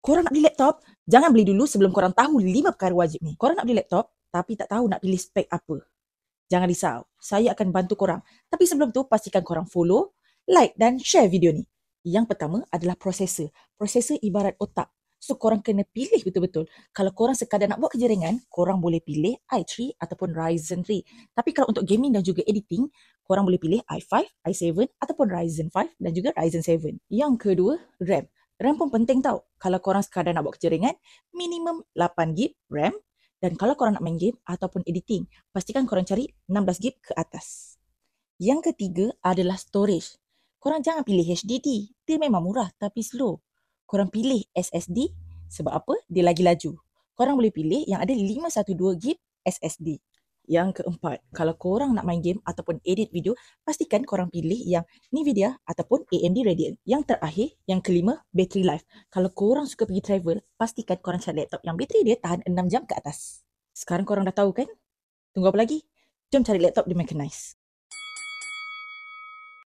Korang nak beli laptop, jangan beli dulu sebelum korang tahu 5 perkara wajib ni. Korang nak beli laptop, tapi tak tahu nak pilih spek apa. Jangan risau, saya akan bantu korang. Tapi sebelum tu, pastikan korang follow, like dan share video ni. Yang pertama adalah prosesor. Prosesor ibarat otak. So, korang kena pilih betul-betul. Kalau korang sekadar nak buat kerja ringan, korang boleh pilih i3 ataupun Ryzen 3. Tapi kalau untuk gaming dan juga editing, korang boleh pilih i5, i7 ataupun Ryzen 5 dan juga Ryzen 7. Yang kedua, RAM. RAM pun penting tau. Kalau korang sekadar nak buat kerja ringan, minimum 8GB RAM. Dan kalau korang nak main game ataupun editing, pastikan korang cari 16GB ke atas. Yang ketiga adalah storage. Korang jangan pilih HDD. Dia memang murah tapi slow. Korang pilih SSD sebab apa? Dia lagi laju. Korang boleh pilih yang ada 512GB SSD. Yang keempat, kalau korang nak main game ataupun edit video, pastikan korang pilih yang Nvidia ataupun AMD Radeon. Yang terakhir, yang kelima, battery life. Kalau korang suka pergi travel, pastikan korang cari laptop yang bateri dia tahan 6 jam ke atas. Sekarang korang dah tahu kan? Tunggu apa lagi? Jom cari laptop di Mechanized.